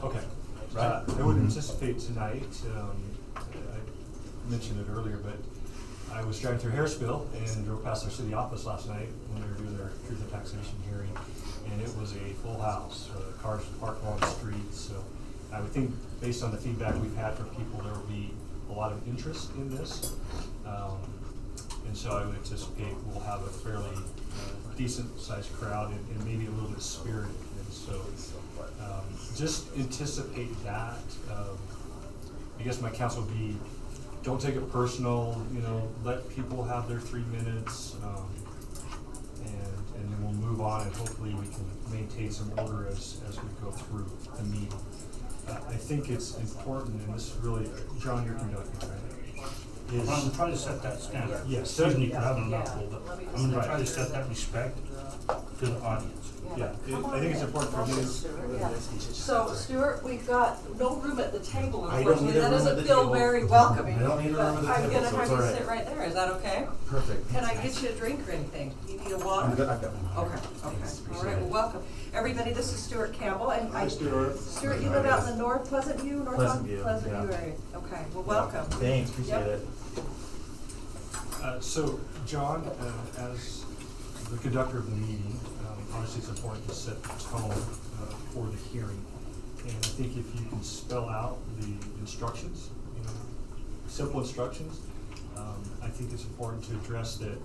Okay. Right. I would anticipate tonight, I mentioned it earlier, but I was driving through Harrisville and drove past their city office last night when they were doing their truth and taxation hearing, and it was a full house. Cars parked along the street, so I would think, based on the feedback we've had from people, there will be a lot of interest in this. And so I would anticipate we'll have a fairly decent sized crowd and maybe a little bit spirited. And so just anticipate that. I guess my counsel would be, don't take it personal, let people have their 3 minutes, and then we'll move on, and hopefully we can maintain some order as we go through the meeting. I think it's important, and this really, John, you're conducting, right? I'm going to try to set that standard. Yes. Excuse me for having a mouthful, but I'm going to try to set that respect to the audience. Yeah, I think it's important for him. So, Stuart, we've got no room at the table, I don't unfortunately. need a That room at doesn't the feel table. very welcoming. I don't need a room at the but I'm table, gonna so have it's you all right. sit right there. Is that okay? Perfect. Can I get you a drink or anything? You need a water? I'm good, I've got one. Okay. Thanks, All appreciate right, well, it. welcome. Everybody, this is Stuart Campbell, and Hi, Stuart. Stuart, you live out in the North Pleasant View, Pleasant View, Pleasant yeah. View area. Okay, well, welcome. Thanks, appreciate Yep. it. So, John, as the conductor of the meeting, obviously it's important to set the tone for the hearing. And I think if you can spell out the instructions, simple instructions, I think it's important to address that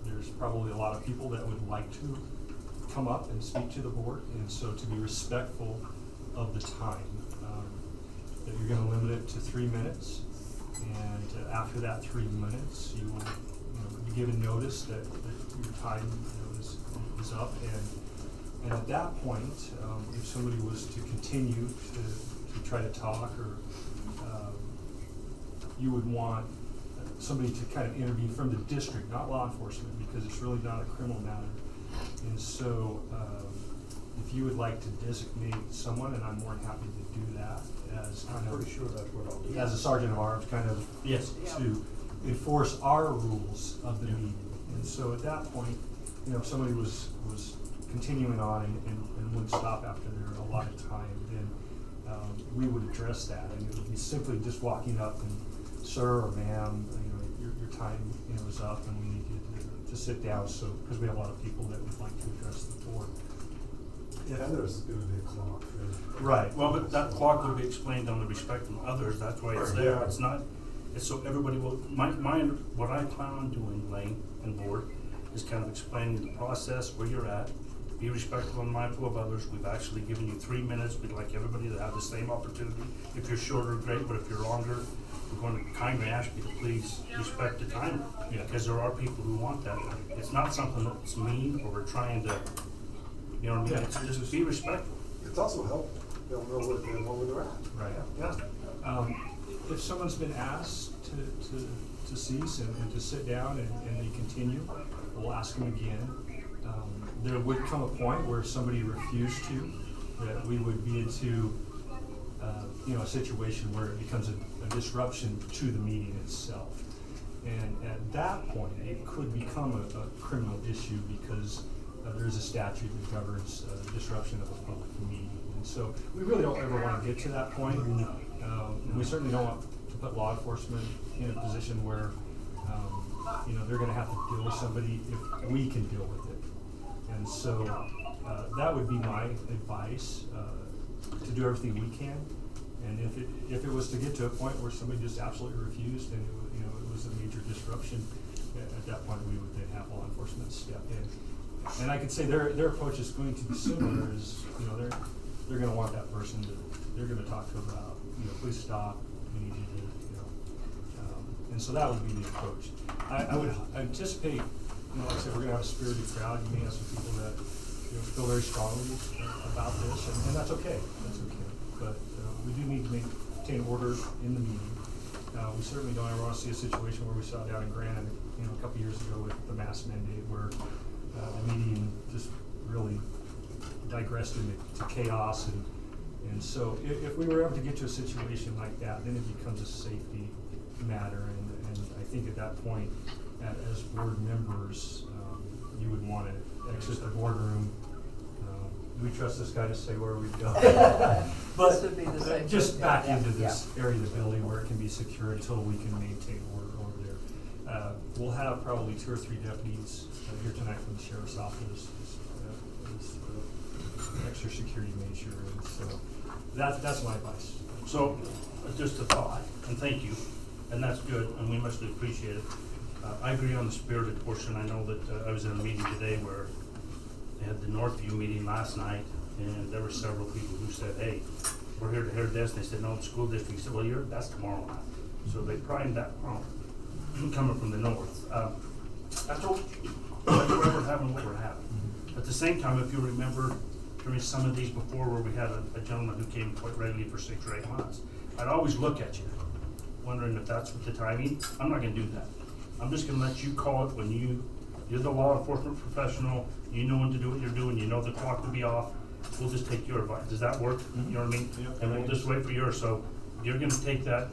there's probably a lot of people that would like to come up and speak to the board, and so to be respectful of the time, that you're going to limit it to 3 minutes, and after that 3 minutes, you will be given notice that your time is up, and at that point, if somebody was to continue to try to talk, or you would want somebody to kind of intervene from the district, not law enforcement, because it's really not a criminal matter. And so if you would like to designate someone, and I'm more than happy to do that, as kind of, Pretty sure that's what I'll do. as a sergeant of arms, kind of Yes. to enforce our rules of the meeting. And so at that point, if somebody was continuing on and wouldn't stop after their allotted time, then we would address that, and it would be simply just walking up and, sir or ma'am, your time is up, and we need you to sit down. So, because we have a lot of people that would like to address the board. Yeah, there's going to be a clock. Right. Well, but that clock will be explained on the respect of others. That's why it's there. Yeah. It's not, it's so everybody will, what I plan on doing, Lane and board, is kind of explaining the process, where you're at, be respectful and mindful of others. We've actually given you 3 minutes. We'd like everybody to have the same opportunity. If you're shorter, great, but if you're longer, we're going to kindly ask you to please respect the time, because there are people who want that. It's not something that's mean, or we're trying to, it's just be respectful. It's also helpful. They'll know where they're at. Right. Yeah. If someone's been asked to cease and to sit down and they continue, we'll ask them again. There would come a point where somebody refused to, that we would be into a situation where it becomes a disruption to the meeting itself. And at that point, it could become a criminal issue, because there's a statute that governs disruption of a public meeting. And so we really don't ever want to get to that point. We certainly don't want to put law enforcement in a position where they're going to have to deal with somebody if we can deal with it. And so that would be my advice, to do everything we can. And if it was to get to a point where somebody just absolutely refused, and it was a major disruption, at that point we would then have law enforcement step in. And I could say their approach is going to be similar. Is they're going to want that person they're going to talk to about, please stop, we need you to, and so that would be the approach. I would anticipate, like I said, we're going to have a spirited crowd. You may have some people that feel very strongly about this, and that's okay. That's okay. But we do need to maintain order in the meeting. We certainly don't ever want to see a situation where we saw down in Granite, a couple years ago with the mask mandate, where the meeting just really digressed into chaos. And so if we were ever to get to a situation like that, then it becomes a safety matter. And I think at that point, as board members, you would want to exit the boardroom. Do we trust this guy to say where we go? But would be the same just thing, back yeah, into yeah. this area of the building where it can be secure until we can maintain order over there. We'll have probably 2 or 3 deputies here tonight from the sheriff's office, extra security measure, and so that's my advice. So, just a thought, and thank you, and that's good, and we must appreciate it. I agree on the spirited portion. I know that I was in a meeting today where they had the Northview meeting last night, and there were several people who said, hey, we're here to hear this, and they said, no, the school district said, well, that's tomorrow night. So they primed that pump coming from the north. That's okay. We're having what we're having. At the same time, if you remember during some of these before where we had a gentleman who came quite regularly for 6 or 8 months, I'd always look at you, wondering if that's what the timing. I'm not gonna do that. I'm just gonna let you call it when you're the law enforcement professional, you know when to do what you're doing, you know the clock to be off. We'll just take your advice. Does that work? You know what I mean? Yep. And we'll just wait for yours. So you're gonna take that.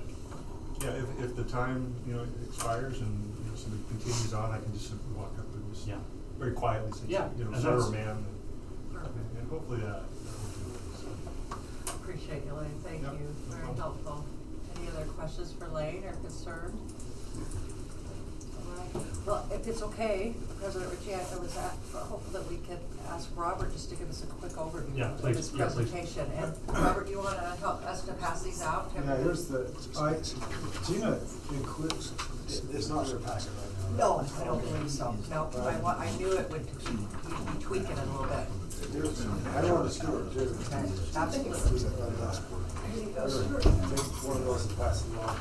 Yeah, if the time, expires and, somebody continues on, I can just simply walk up and just Yeah. very quietly say, Yeah, and sir or that's- ma'am, and hopefully that will do it. So. Appreciate you, Lane, thank Yep, you, no very problem. helpful. Any other questions for Lane or concern? All right. Well, if it's okay, President Ritchie, I was hopeful that we could ask Robert just to give us a quick overview Yeah, of please. his Yeah, please. presentation. And Robert, you wanna help us to pass these out? Yeah, here's Gina includes, it's not in your packet right now. No, I don't believe so. No, I knew it would, you'd be tweaking it a little bit. I wanted to do it too. Okay, absolutely. Here you go, Stuart. Take one of those and pass it along.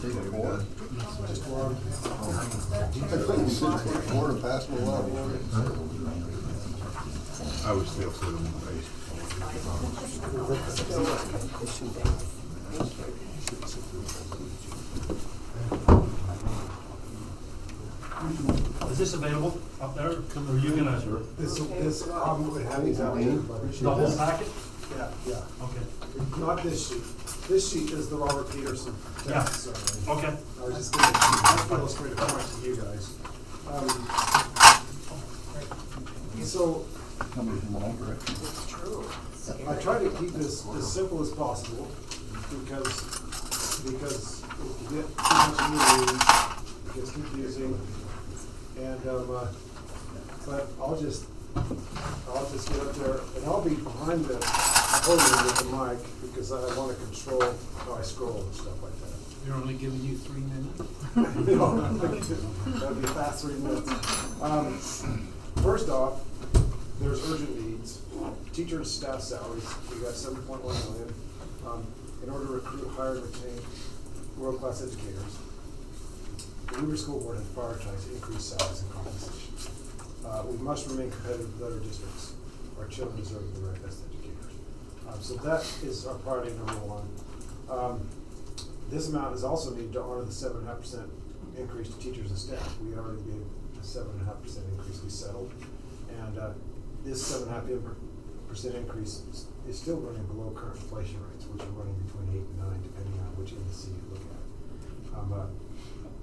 Take more? Just one. More and pass them along. I would still sit on my face. Is this available up there? Or are you gonna, This, would have these out here, but. the whole packet? Yeah. Okay. Not this sheet. This sheet is the Robert Peterson Yeah. tax summary. Okay. I was just gonna illustrate a point to you guys. So, Coming from the wrong direction. It's true. I try to keep this as simple as possible, because if you get too much news, it gets confusing. And, but I'll just get up there, and I'll be behind the podium with the mic, because I wanna control how I scroll and stuff like that. They're only giving you 3 minutes? That'd be a fast 3 minutes. First off, there's urgent needs. Teacher and staff salaries, we got 7.1 million. In order to recruit, hire, and retain world-class educators, the Weaver School Board has prioritized increased salaries and compensation. We must remain competitive with other districts. Our children deserve the very best educators. So that is our priority number 1. This amount is also needed to honor the 7.5% increase to teachers and staff. We already gave a 7.5% increase we settled. And this 7.5% increase is still running below current inflation rates, which are running between 8 and 9, depending on which indice you look at.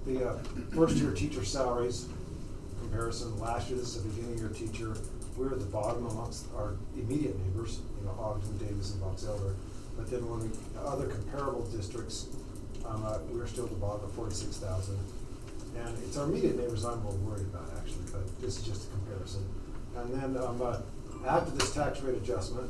The first-year teacher salaries comparison, last year, this is a beginning-year teacher. We're at the bottom amongst our immediate neighbors, Ogden, Davis, and Box Elder. But then when other comparable districts, we're still at the bottom at 46,000. And it's our immediate neighbors I'm more worried about, actually, but this is just a comparison. And then after this tax rate adjustment,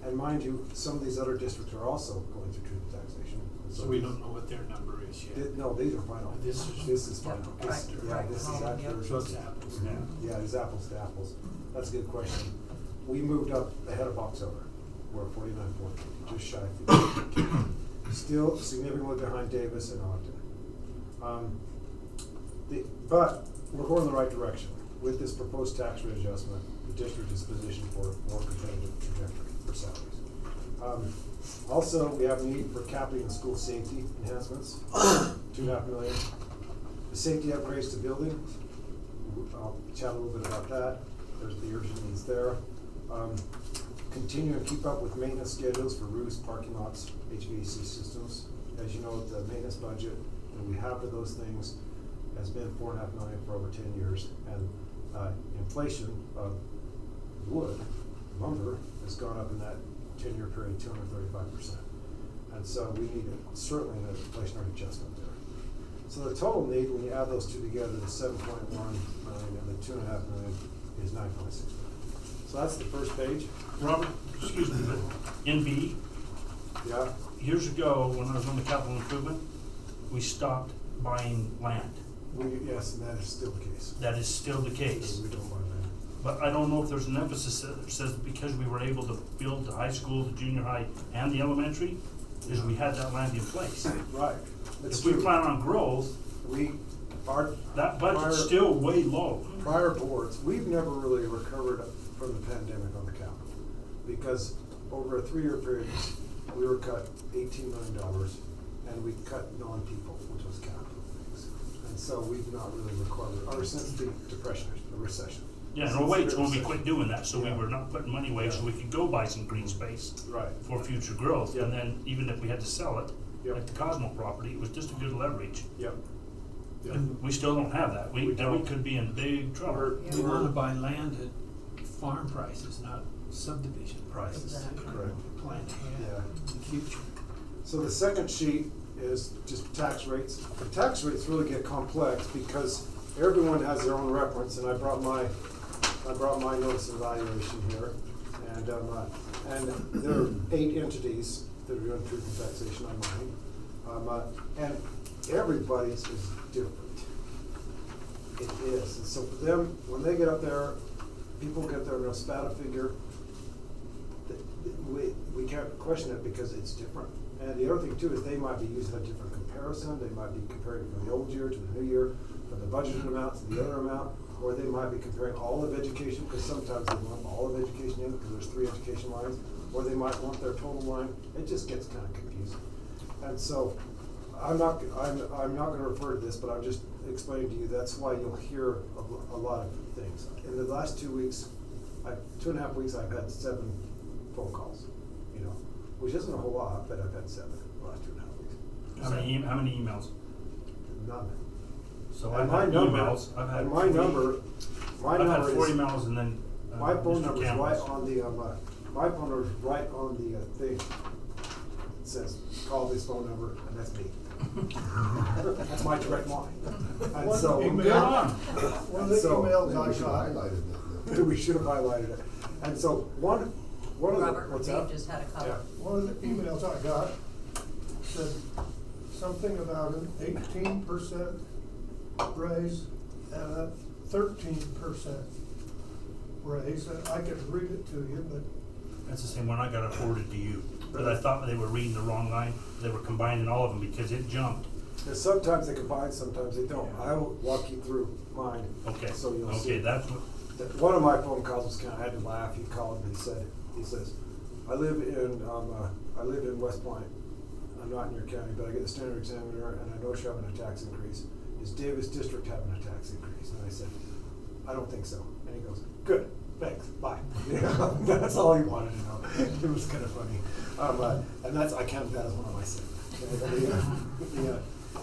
and mind you, some of these other districts are also going through truth taxation. So we don't know what their number is yet. No, these are final. This is final. Yeah, This- right, Yeah, right. this is Oh, actually. So it's apples now. Yeah, it's apples to apples. That's a good question. We moved up ahead of Box Elder. We're at 49.50, just shy of 50. Still significantly behind Davis and Ogden. But we're going in the right direction. With this proposed tax rate adjustment, the district is positioned for a more competitive trajectory for salaries. Also, we have a need for capital and school safety enhancements, $2.5 million. The safety upgrades to buildings, I'll chat a little bit about that. There's the urgent needs there. Continue and keep up with maintenance schedules for roofs, parking lots, HVAC systems. As you know, the maintenance budget that we have for those things has been $4.5 million for over 10 years, and inflation of wood, lumber, has gone up in that 10-year period, 235%. And so we need certainly an inflationary adjustment there. So the total need, when you add those two together, the 7.1 million and the 2.5 million is 9.6 million. So that's the first page. Robert, excuse me, but in B, Yeah, years ago, when I was on the capital improvement, we stopped buying land. yes, and that is still the case. That is still the case. We don't mind that. But I don't know if there's an emphasis that says because we were able to build the high school, the junior high, and the elementary, is we had that land in place. Right. That's If we true. plan on growth, Our that prior- budget's still way low. prior boards, we've never really recovered from the pandemic on the capital. Because over a 3-year period, we were cut $18 million and we cut non-people, which was capital things. And so we've not really recovered, or since the depression, the recession. Yeah, Since no, wait, the when we recession. quit doing that, so we Yeah. were not putting money away, so Yeah. we could go buy some green space Right. for future growth. Yeah. And then even if we had to sell it, Yep. like the Cosmo property, it was just a good leverage. Yep. Yep. And we still don't have that. We We don't. could be in big trouble. Yeah. We wanna buy land at farm prices, not subdivision prices. Exactly. Correct. Plan ahead Yeah. in the future. So the second sheet is just tax rates. The tax rates really get complex because everyone has their own reference, and I brought my notice of evaluation here. And there are 8 entities that are doing truth and taxation on mine. And everybody's is different. It is. And so for them, when they get up there, people get there and they'll spat a figure. We can't question it because it's different. And the other thing too is they might be using a different comparison. They might be comparing from the old year to the new year, from the budgeted amount to the other amount, or they might be comparing all of education, because sometimes they want all of education in, because there's 3 education lines, or they might want their total line. It just gets kind of confusing. And so I'm not gonna refer to this, but I'm just explaining to you, that's why you'll hear a lot of things. In the last 2 weeks, 2.5 weeks, I've had 7 phone calls, which isn't a whole lot, but I've had 7 the last 2.5 weeks. How many emails? None. So And I've my had number, emails, I've had and my 40 number I've had 4 is, emails and then, my phone Mr. number is right Campbell's. on the, my phone number is right on the thing. It says, call this phone number, and that's me. That's my direct line. And One so. email- Good on. One of the So- emails Maybe we I should got, highlighted that. We should have highlighted it. And so one of the, Robert what's Dave that? just had a Yeah. comment. one of the emails I got said something about an 18% raise and a 13% raise, and I could read it to you, but That's the same one I got forwarded to you. But I thought they were reading the wrong line. They were combining all of them because it jumped. And sometimes they combine, sometimes they don't. I will walk you through mine. Okay, So you'll see. okay, that's what, One of my phone calls was kind of, I had to laugh. He called and he says, I live in West Point. I'm not in your county, but I get the standard examiner and I know you're having a tax increase. Is Davis District having a tax increase? And I said, I don't think so. And he goes, good, thanks, bye. That's all he wanted to know. It was kind of funny. And I counted that as one of my 7.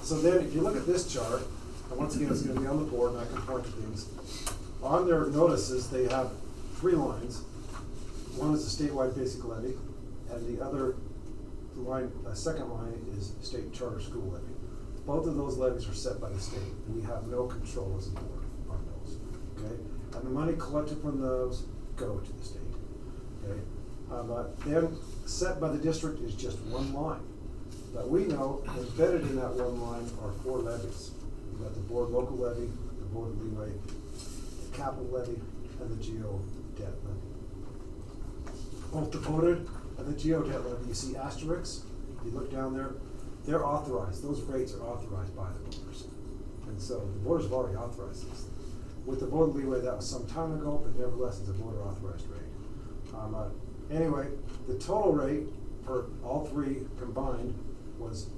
So then if you look at this chart, and once again, it's gonna be on the board and I can point to things. On their notices, they have 3 lines. One is the statewide basic levy, and the other line, second line is state charter school levy. Both of those levies are set by the state, and we have no control as a board on those, okay? And the money collected from those go to the state, okay? Then set by the district is just one line. But we know embedded in that one line are 4 levies. You've got the board local levy, the board of leeway, the capital levy, and the geo debt levy. Both the voted and the geo debt levy, you see asterisks, you look down there, they're authorized, those rates are authorized by the voters. And so the voters have already authorized this. With the board of leeway, that was some time ago, but nevertheless, it's a voter authorized rate. Anyway, the total rate for all 3 combined was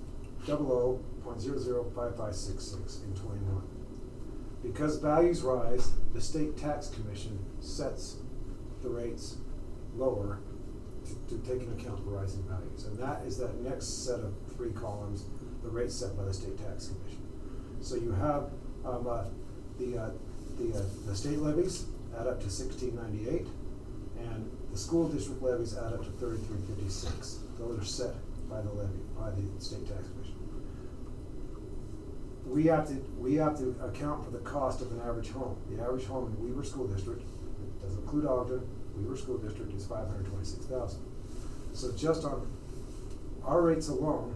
00.005566 in 21. Because values rise, the state tax commission sets the rates lower to take into account the rising values. And that is that next set of 3 columns, the rates set by the state tax commission. So you have the state levies add up to $16.98, And the school district levies add up to 33.56. Those are set by the levy, by the state tax commission. We have to account for the cost of an average home. The average home in Weaver School District, it doesn't include Ogden, Weaver School District is $526,000. So just on our rates alone,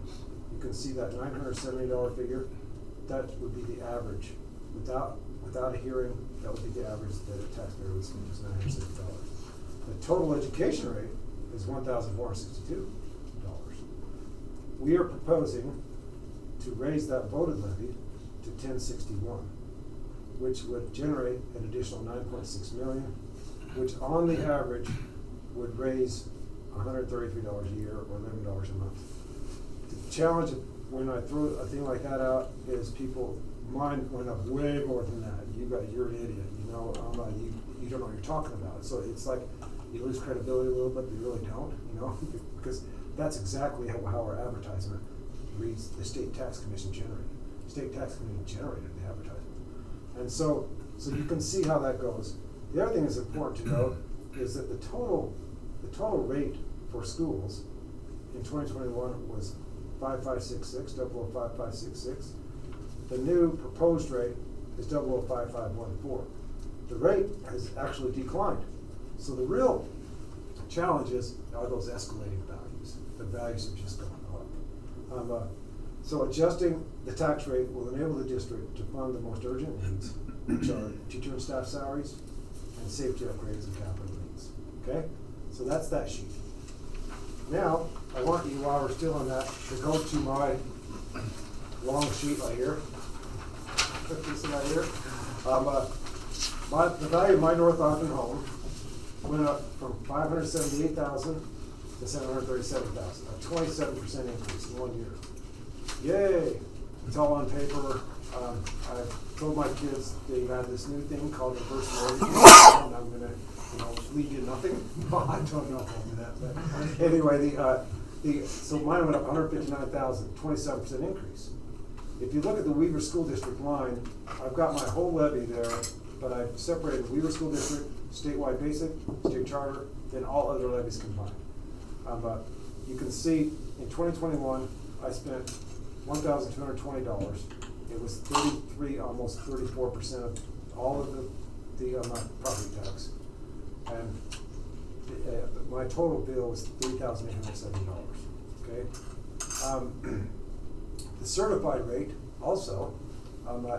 you can see that $970 figure, that would be the average. Without a hearing, that would be the average that a taxpayer would spend, is $960. The total education rate is $1,462. We are proposing to raise that voted levy to $1061, which would generate an additional $9.6 million, which on the average would raise $133 a year or $11 a month. The challenge when I throw a thing like that out is people, mine went up way more than that. You're an idiot, you know, you don't know what you're talking about. So it's like you lose credibility a little bit, but you really don't, you know, because that's exactly how our advertisement reads. The state tax commission generated. State tax commission generated the advertisement. And so you can see how that goes. The other thing that's important to note is that the total rate for schools in 2021 was 5566, 005566. The new proposed rate is 005514. The rate has actually declined. So the real challenges are those escalating values. The values have just gone up. So adjusting the tax rate will enable the district to fund the most urgent needs, which are teacher and staff salaries and safety upgrades and capital needs. Okay? So that's that sheet. Now, I want you, while we're still on that, to go to my long sheet right here. This one right here. The value of my North Ogden home went up from $578,000 to $737,000, a 27% increase in 1 year. Yay! It's all on paper. I told my kids they had this new thing called reverse mortgage, and I'm gonna, leave you nothing. Well, I don't know if I'll do that, but anyway, so mine went up $159,000, 27% increase. If you look at the Weaver School District line, I've got my whole levy there, but I've separated Weaver School District, statewide basic, state charter, then all other levies combined. You can see in 2021, I spent $1,220. It was 33, almost 34% of all of the property tax, and my total bill was $3,870. Okay. The certified rate also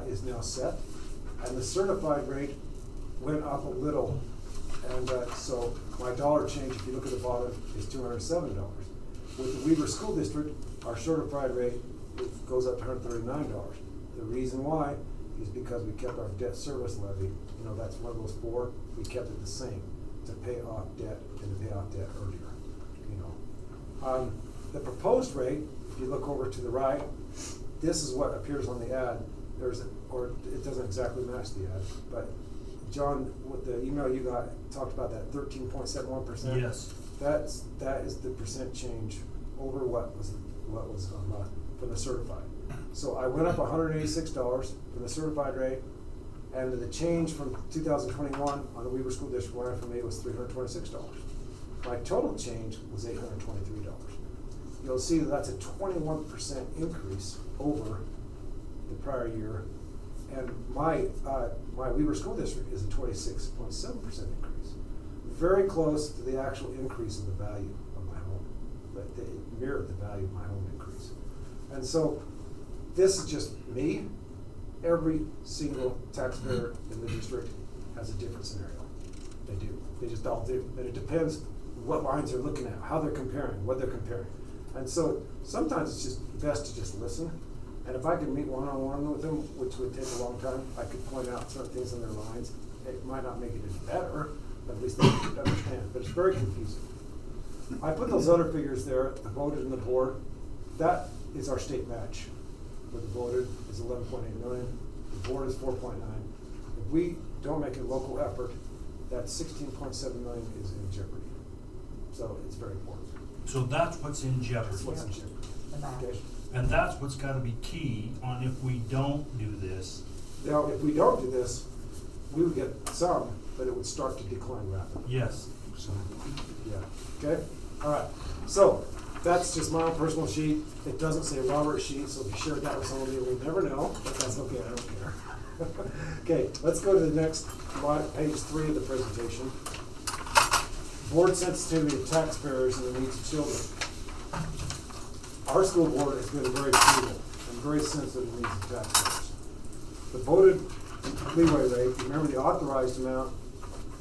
is now set, and the certified rate went up a little, and so my dollar change, if you look at the bottom, is $207. With the Weaver School District, our certified rate goes up to $139. The reason why is because we kept our debt service levy, that's one of those four, we kept it the same to pay off debt and to pay off debt earlier. The proposed rate, if you look over to the right, this is what appears on the ad. Or it doesn't exactly match the ad, but John, with the email you got, talked about that 13.71%. Yes. That is the percent change over what was from the certified. So I went up $186 from the certified rate, and the change from 2021 on the Weaver School District line for me was $326. My total change was $823. You'll see that that's a 21% increase over the prior year, and my Weaver School District is a 26.7% increase. Very close to the actual increase in the value of my home, but they mirrored the value of my home increase. And so this is just me. Every single taxpayer in the district has a different scenario. They do. They just all do. And it depends what lines they're looking at, how they're comparing, what they're comparing. And so sometimes it's just best to just listen. And if I could meet one-on-one with them, which would take a long time, I could point out certain things in their lines. It might not make it any better, but at least they could understand. But it's very confusing. I put those other figures there, the voted and the board. That is our state match. Where the voted is 11.8 million, the board is 4.9. If we don't make a local effort, that 16.7 million is in jeopardy. So it's very important. So that's what's in jeopardy. That's what's in jeopardy. The match. Okay. And that's what's gotta be key on if we don't do this. Now, if we don't do this, we would get some, but it would start to decline rapidly. Yes. So, Yeah, okay, all right. So, that's just my own personal sheet. It doesn't say Robert's sheet, so if you shared that with somebody, we'll never know, but that's okay, I don't care. Okay, let's go to the next slide, page 3 of the presentation. Board sensitivity of taxpayers and the needs of children. Our school board has been very frugal and very sensitive to the needs of taxpayers. The voted leeway rate, remember the authorized amount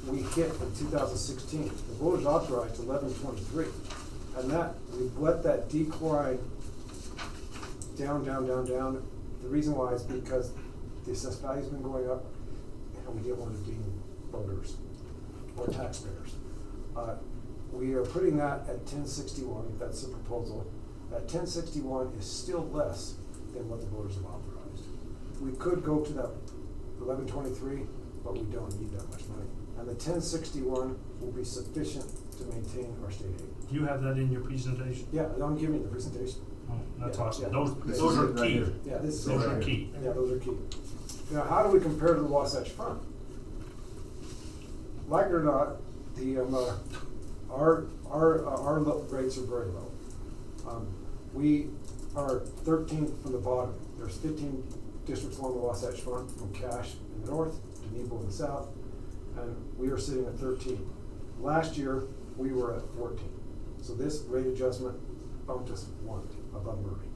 we hit in 2016. The voters authorized 1123. And that, we've let that decline down. The reason why is because the assessed value's been going up and we didn't want to deem voters or taxpayers. We are putting that at 1061, if that's the proposal. That 1061 is still less than what the voters have authorized. We could go to that 1123, but we don't need that much money. And the 1061 will be sufficient to maintain our state aid. Do you have that in your presentation? Yeah, I'm giving you the presentation. Oh, that's Yeah, awesome. yeah. Those are Right key. here. Yeah, this is. Those are key. Yeah, those are key. Now, how do we compare to the Wasatch Front? Like it or not, the, our rates are very low. We are 13th from the bottom. There's 15 districts along the Wasatch Front, from Cache in the north to Nebo in the south, and we are sitting at 13. Last year, we were at 14. So this rate adjustment bumped us 1 above Murray.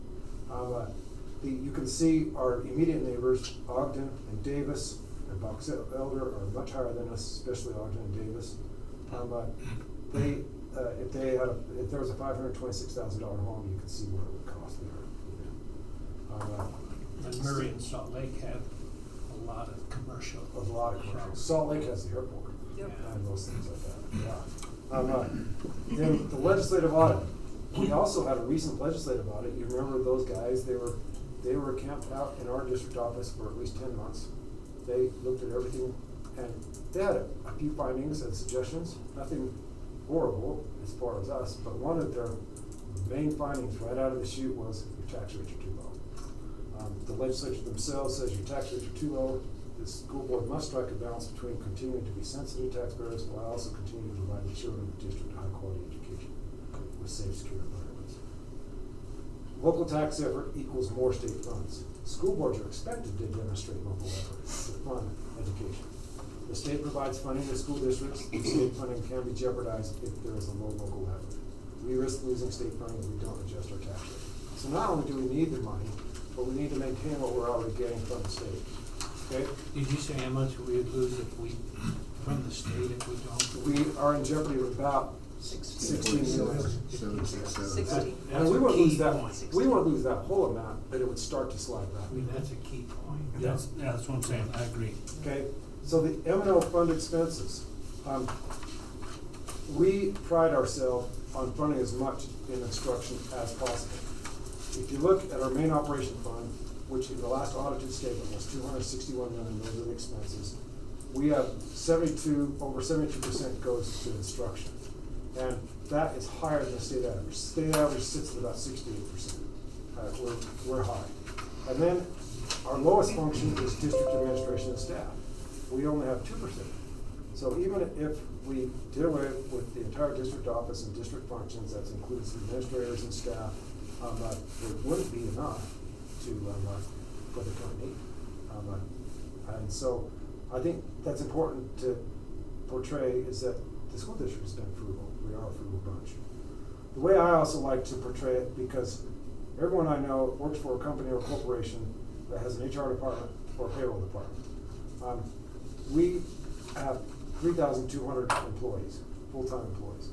You can see our immediate neighbors, Ogden and Davis and Box Elder, are much higher than us, especially Ogden and Davis. If there was a $526,000 home, you could see what it would cost there. And Murray and Salt Lake have a lot of commercial. A lot of commercial. Salt Lake has the airport. Yep. And those things like that, yeah. Then the legislative audit. We also had a recent legislative audit. You remember those guys, they were camped out in our district office for at least 10 months. They looked at everything and they had a few findings and suggestions, nothing horrible as far as us, but one of their main findings right out of the chute was your tax rates are too low. The legislature themselves says your tax rates are too low. The school board must strike a balance between continuing to be sensitive to taxpayers while also continuing to provide the children of the district a high quality education with safe, secure environments. Local tax effort equals more state funds. School boards are expected to demonstrate local effort to fund education. The state provides funding to school districts. The state funding can be jeopardized if there is a low local effort. We risk losing state funding if we don't adjust our tax rate. So not only do we need the money, but we need to maintain what we're already getting from the state. Okay? Did you say how much we would lose if we, from the state, if we don't? We are in jeopardy of about 16 million. 767. 60. And we won't That's a lose key that, point. we won't lose that whole amount, but it would start to slide back. I mean, that's a key point. That's what I'm saying. I agree. Okay, so the Mnl Fund Expenses. We pride ourselves on funding as much in instruction as possible. If you look at our main operation fund, which in the last audited statement was $261 million, those are the expenses, we have over 72% goes to instruction. And that is higher than the state average. State average sits at about 68%. We're high. And then our lowest function is district administration and staff. We only have 2%. So even if we did away with the entire district office and district functions, that includes administrators and staff, it wouldn't be enough to for the current need. And so I think that's important to portray is that the school district has been frugal. We are a frugal bunch. The way I also like to portray it, because everyone I know works for a company or a corporation that has an HR department or a payroll department. We have 3,200 employees, full-time employees.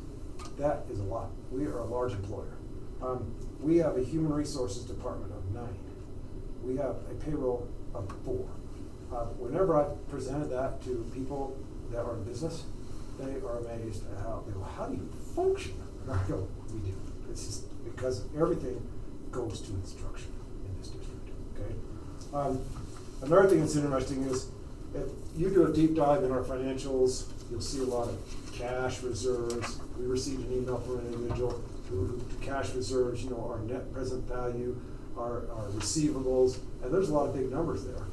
That is a lot. We are a large employer. We have a human resources department of 9. We have a payroll of 4. Whenever I've presented that to people that are in business, they are amazed at how do you function? And I go, we do. It's just because everything goes to instruction in this district, okay? Another thing that's interesting is if you do a deep dive in our financials, you'll see a lot of cash reserves. We received an email from an individual who cash reserves, our net present value, our receivables, and there's a lot of big numbers there.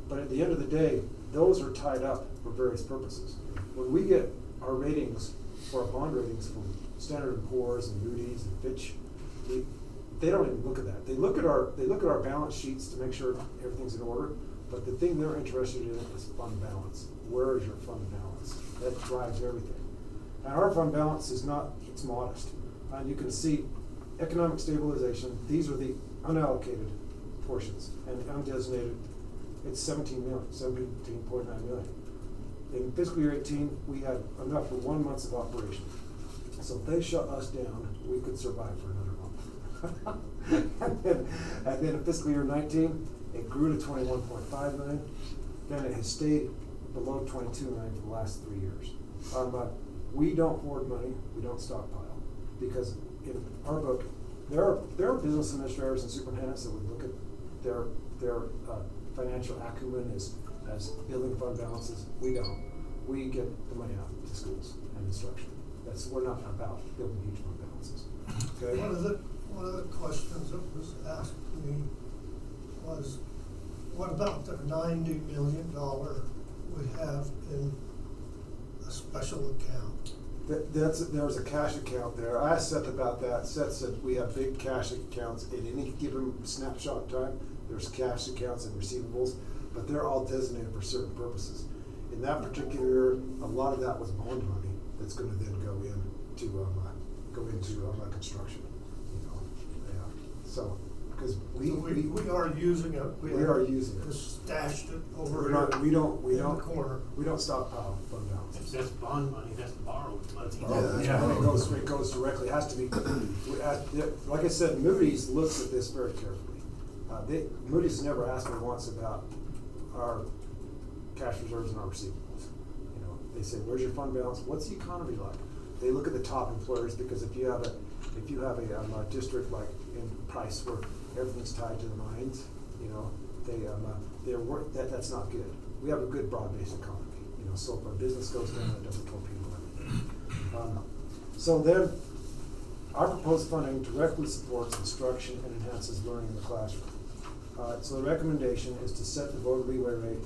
But at the end of the day, those are tied up for various purposes. When we get our ratings, or our bond ratings from Standard & Poor's and Moody's and Fitch, they don't even look at that. They look at our balance sheets to make sure everything's in order, but the thing they're interested in is fund balance. Where is your fund balance? That drives everything. And our fund balance is not, it's modest. And you can see economic stabilization, these are the unallocated portions, and undesignated, it's 17.9 million. In fiscal year 18, we had enough for 1 month of operation. So if they shut us down, we could survive for another month. and then in fiscal year 19, it grew to 21.5 million. Then it has stayed below 22 million for the last 3 years. We don't hoard money, we don't stockpile, because in our book, there are business administrators and superintendents that would look at their financial acumen as building fund balances. We don't. We get the money out to schools and instruction. We're not about building huge fund balances. Okay? One of the questions that was asked to me was, what about the $90 million we have in a special account? There's a cash account there. I asked Seth about that. Seth said we have big cash accounts at any given snapshot in time. There's cash accounts and receivables, but they're all designated for certain purposes. In that particular year, a lot of that was bond money that's going to then go into construction. You know, yeah. So because we are using it. We are using it. Just stashed it over We're here. not, we don't in the corner. We don't stockpile fund balances. That's bond money, that's borrowed money. Yeah, it goes directly. It has to be. Like I said, Moody's looks at this very carefully. Moody's never asked me once about our cash reserves and our receivables. You know, they say, "Where's your fund balance? What's the economy like?" They look at the top employers, because if you have a district like in Price where everything's tied to the mines, you know, that's not good. We have a good broad-based economy, you know. So if our business goes down, it doesn't torpedo anything. So then, our proposed funding directly supports instruction and enhances learning in the classroom. So the recommendation is to set the voter leeway rate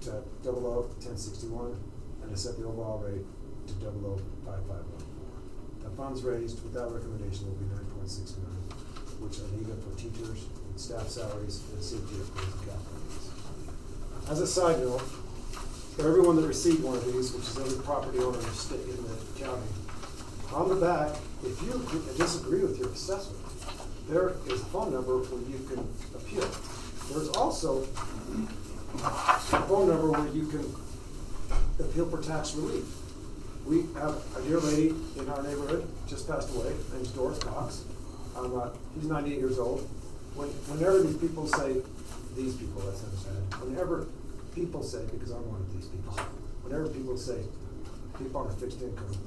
to 001061 and to set the overall rate to 005514. The funds raised with that recommendation will be 9.6 million, which are needed for teachers, staff salaries, and safety upgrades and capital needs. As a side note, for everyone that received one of these, which is every property owner in the county, on the back, if you disagree with your assessment, there is a phone number where you can appeal. There's also a phone number where you can appeal for tax relief. We have a dear lady in our neighborhood, just passed away, her name's Doris Cox. She's 98 years old. Whenever these people say, that sounds bad. Whenever people say, because I'm one of these people, whenever people say, people on a fixed income,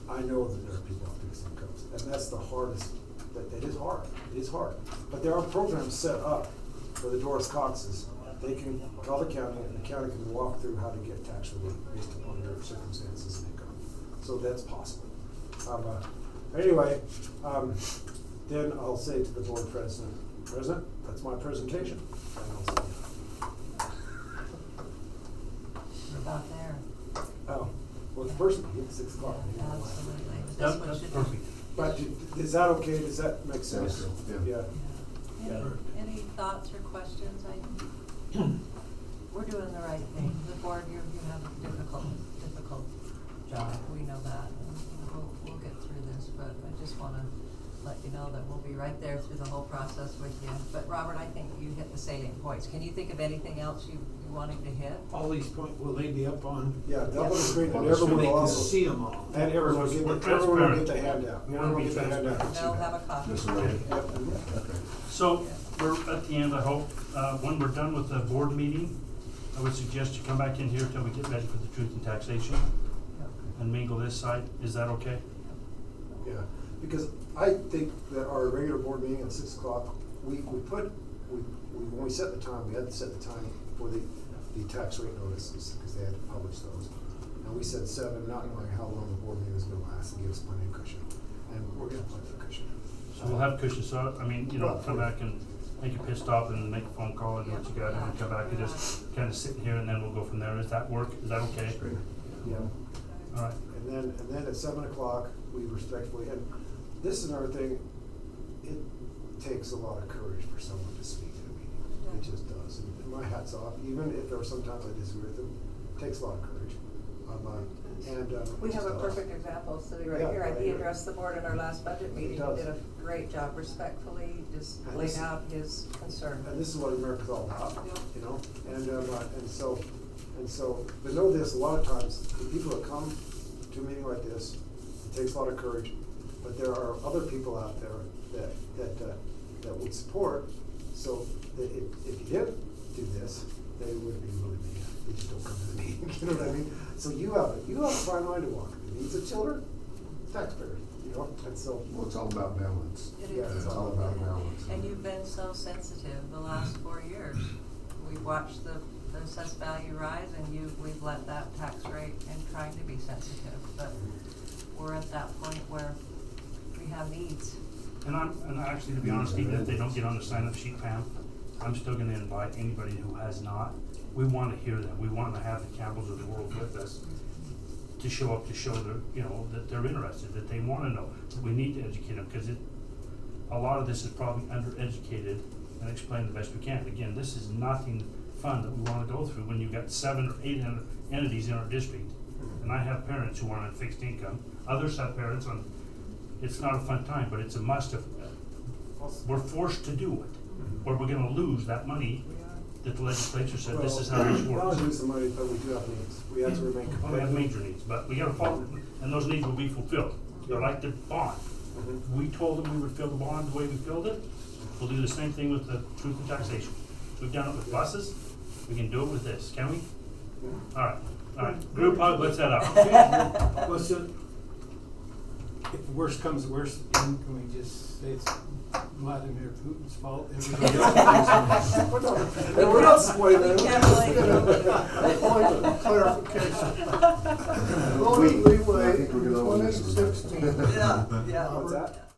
I know that there are people on fixed incomes. And that's the hardest, it is hard. It is hard. But there are programs set up for the Doris Coxes. They can call the county, and the county can walk through how to get tax relief based upon their circumstances and income. So that's possible. Anyway, then I'll say to the board president, that's my presentation. And I'll say, We're about there. oh, well, the first meeting at 6 o'clock. Absolutely. This one That's should- perfect. But is that okay? Does that make sense? Yeah. Yeah. Any thoughts or questions? We're doing the right thing. The board, you have a difficult job. We know that. And we'll get through this, but I just want to let you know that we'll be right there through the whole process with you. But Robert, I think you hit the salient points. Can you think of anything else you wanting to hit? All these points, will they be up on? Yeah, double the screen, and On the everyone So they will can also, see them all. and everyone will We're get transparent. the handout. We Everyone wanna will be get the handout. transparent. They'll have a copy. This is right. Yep. So, we're at the end, I hope. When we're done with the board meeting, I would suggest you come back in here till we get ready for the truth and taxation and mingle this side. Is that okay? Yeah, because I think that our regular board meeting at 6 o'clock, when we set the time, we had to set the time for the tax rate notices, because they had to publish those. And we said 7, not knowing how long the board meeting was gonna last, and give us plenty of cushion. And we're gonna play that cushion. So we'll have cushion, so, I mean, come back and make you pissed off and make a phone call and do what you gotta do and come back and just kinda sit here and then we'll go from there. Does that work? Is that okay? Yeah. Alright. And then at 7 o'clock, we respectfully, and this is another thing, it takes a lot of courage for someone to speak at a meeting. It just does. And my hat's off, even if there are sometimes I disagree with them, it takes a lot of courage. We it have just a does. perfect example sitting right Yeah, here. right He here. addressed the board in our last budget meeting. He does. did a great job respectfully, just And laid this- out his concern. And this is what America's all about, Yeah. you know? And so, but know this, a lot of times, the people that come to a meeting like this, it takes a lot of courage, but there are other people out there that would support, so that if you didn't do this, they would be really mad. They just don't come to the meeting, you know what I mean? So you have a fine line to walk. The needs of children, taxpayers, you know, and so. Well, it's all about balance. It Yeah, is. It's all about balance. And you've been so sensitive the last 4 years. We've watched the assessed value rise and we've let that tax rate and trying to be sensitive, but we're at that point where we have needs. And actually, to be honest, even if they don't get on the sign-up sheet, Pam, I'm still gonna invite anybody who has not. We wanna hear them. We wanna have the Campbells of the world with us to show up, to show their, you know, that they're interested, that they wanna know, that we need to educate them, cause a lot of this is probably undereducated and explain the best we can. Again, this is nothing fun that we wanna go through when you've got 700 or 800 entities in our district. And I have parents who are on fixed income, others have parents on, it's not a fun time, but it's a must if, we're forced to do it, or we're gonna lose that money that the legislature said this is how this Well, works. not lose the money, but we do have needs. We have to remain Well, we have competitive. major needs, but we gotta follow them, and those needs will be fulfilled. They're like the bond. Mhm. We told them we would fill the bond the way we filled it. We'll do the same thing with the truth in taxation. We've done it with buses, we can do it with this, can we? Alright, group hug, let's head out. Well, so, if the worst comes to worst, then can we just say it's Vladimir Putin's fault? Everybody else We're not supporting that. We can't blame A point of clarification. Voting leeway I think we're in gonna own this one. 2016. Yeah, yeah. What's that?